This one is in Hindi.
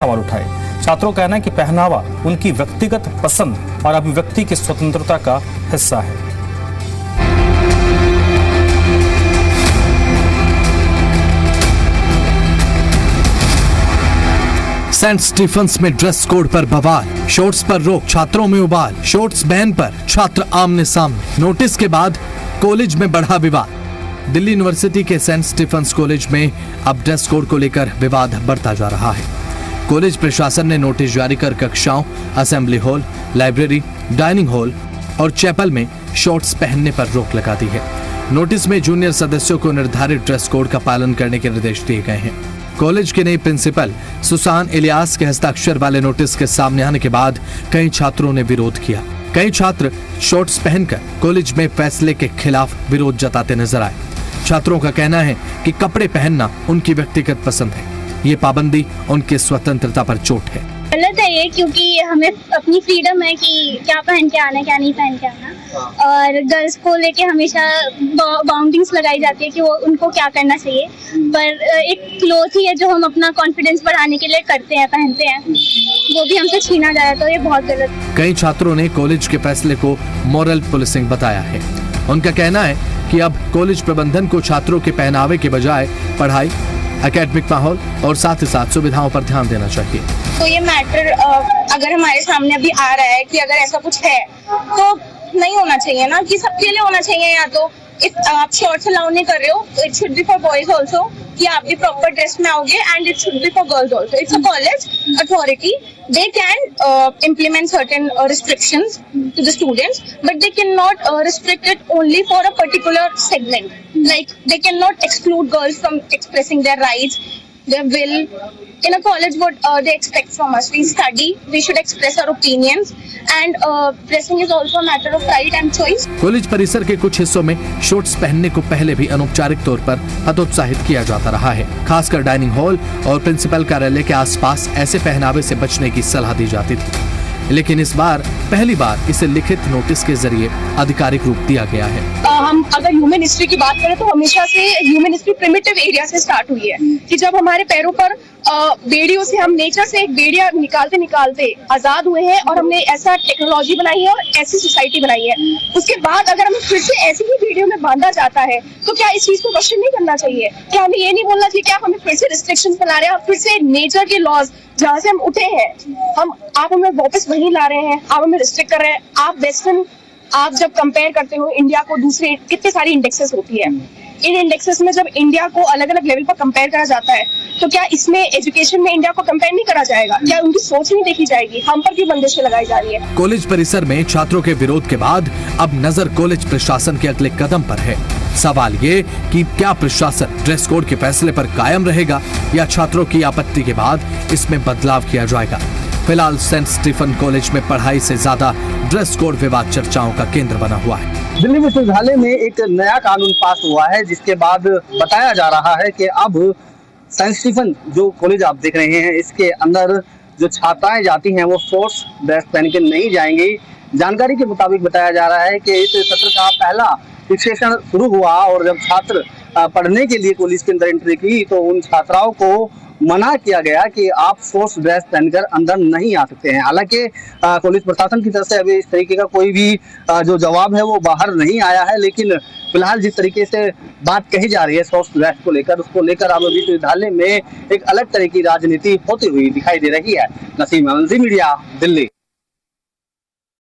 सवाल उठाए। छात्रों का कहना है कि पहनावा उनकी व्यक्तिगत पसंद और अभिव्यक्ति की स्वतंत्रता का हिस्सा है। सेंट स्टीफंस में ड्रेस कोड पर बवाल, शॉर्ट्स पर रोक, छात्रों में उबाल, शॉर्ट्स बैन पर छात्र आमने सामने। नोटिस के बाद कॉलेज में बढ़ा विवाद। दिल्ली यूनिवर्सिटी के सेंट स्टीफंस कॉलेज में अब ड्रेस कोड को लेकर विवाद बढ़ता जा रहा है। कॉलेज प्रशासन ने नोटिस जारी कर कक्षाओं, assembly hall, library, dining hall और चैपल में शॉर्ट्स पहनने पर रोक लगा दी है। नोटिस में जूनियर सदस्यों को निर्धारित ड्रेस कोड का पालन करने के निर्देश दिए गए हैं। कॉलेज के नए प्रिंसिपल सुसान इलियास के हस्ताक्षर वाले नोटिस के सामने आने के बाद कई छात्रों ने विरोध किया। कई छात्र शॉर्ट्स पहनकर कॉलेज में फैसले के खिलाफ विरोध जताते नजर आए। छात्रों का कहना है कि कपड़े पहनना उनकी व्यक्तिगत पसंद है, ये पाबंदी उनकी स्वतंत्रता पर चोट है। गलत है ये, क्योंकि हमें अपनी फ्रीडम है कि क्या पहन के आना, क्या नहीं पहन के आना। और गर्ल्स को लेके हमेशा बाउंडिंग्स लगाई जाती है कि वो उनको क्या करना चाहिए, पर एक क्लोथ ही है जो हम अपना कॉन्फिडेंस बढ़ाने के लिए करते हैं, पहनते हैं, वो भी हमसे छीना जा रहा है, तो ये बहुत गलत है। कई छात्रों ने कॉलेज के फैसले को मॉरल पुलिसिंग बताया है। उनका कहना है कि अब कॉलेज प्रबंधन को छात्रों के पहनावे के बजाय पढ़ाई, एकेडमिक माहौल और साथ ही साथ सुविधाओं पर ध्यान देना चाहिए। तो ये मैटर अगर हमारे सामने अभी आ रहा है कि अगर ऐसा कुछ है तो नहीं होना चाहिए ना, कि सबके लिए होना चाहिए। या तो आप शॉर्ट्स अलाउ नहीं कर रहे हो तो it should be for boys also, कि आप भी प्रॉपर ड्रेस में आओगे, and it should be for girls also. It's a college authority, they can implement certain restrictions to the students, but they cannot restrict it only for a particular segment. Like they cannot exclude girls from expressing their rights, their will. In a college, what they expect from us, we study, we should express our opinions, and dressing is also a matter of right and choice. College परिसर के कुछ हिस्सों में शॉर्ट्स पहनने को पहले भी अनौपचारिक तौर पर हतोत्साहित किया जाता रहा है। खासकर डाइनिंग हॉल और प्रिंसिपल कार्यालय के आसपास ऐसे पहनावे से बचने की सलाह दी जाती थी, लेकिन इस बार पहली बार इसे लिखित नोटिस के जरिए आधिकारिक रूप दिया गया है। हम अगर ह्यूमन हिस्ट्री की बात करें तो हमेशा से ह्यूमन हिस्ट्री प्रिमिटिव एरिया से स्टार्ट हुई है, कि जब हमारे पैरों पर बेड़ियों से, हम नेचर से एक बेड़िया निकालते निकालते आजाद हुए हैं, और हमने ऐसा टेक्नोलॉजी बनाई है और ऐसी सोसाइटी बनाई है। उसके बाद अगर हमें फिर से ऐसी ही बेड़ियों में बांधा जाता है तो क्या इस चीज को क्वेश्चन नहीं करना चाहिए? क्या हमें ये नहीं बोलना चाहिए कि आप हमें फिर से रिस्ट्रिक्शंस बना रहे हैं, आप फिर से नेचर के लॉज जहाँ से हम उठे हैं, आप हमें वापस वहीं ला रहे हैं, आप हमें रिस्ट्रिक्ट कर रहे हैं। आप जब कंपेयर करते हो इंडिया को दूसरे, कितने सारी इंडेक्सेस होती है, इन इंडेक्सेस में जब इंडिया को अलग अलग लेवल पर कंपेयर करा जाता है, तो क्या इसमें एजुकेशन में इंडिया को कंपेयर नहीं करा जाएगा? क्या उनकी सोच नहीं देखी जाएगी? हम पर क्यों बंदिशें लगाई जा रही है? कॉलेज परिसर में छात्रों के विरोध के बाद अब नजर कॉलेज प्रशासन के अगले कदम पर है। सवाल ये कि क्या प्रशासन ड्रेस कोड के फैसले पर कायम रहेगा या छात्रों की आपत्ति के बाद इसमें बदलाव किया जाएगा। फिलहाल सेंट स्टीफन कॉलेज में पढ़ाई से ज्यादा ड्रेस कोड विवाद चर्चाओं का केंद्र बना हुआ है। दिल्ली विश्वविद्यालय में एक नया कानून पास हुआ है, जिसके बाद बताया जा रहा है कि अब सेंट स्टीफन जो कॉलेज आप देख रहे हैं, इसके अंदर जो छात्राएं जाती हैं वो शॉर्ट्स ड्रेस पहन के नहीं जाएंगी। जानकारी के मुताबिक बताया जा रहा है कि इस सत्र का पहला सेशन शुरू हुआ और जब छात्र पढ़ने के लिए कॉलेज के अंदर एंट्री की तो उन छात्राओं को मना किया गया कि आप शॉर्ट्स ड्रेस पहनकर अंदर नहीं आ सकते हैं। हालांकि कॉलेज प्रशासन की तरफ से अभी इस तरीके का कोई भी जो जवाब है वो बाहर नहीं आया है, लेकिन फिलहाल जिस तरीके से बात कही जा रही है शॉर्ट्स ड्रेस को लेकर, उसको लेकर अब विश्वविद्यालय में एक अलग तरह की राजनीति होती हुई दिखाई दे रही है। नसीम मीडिया, दिल्ली।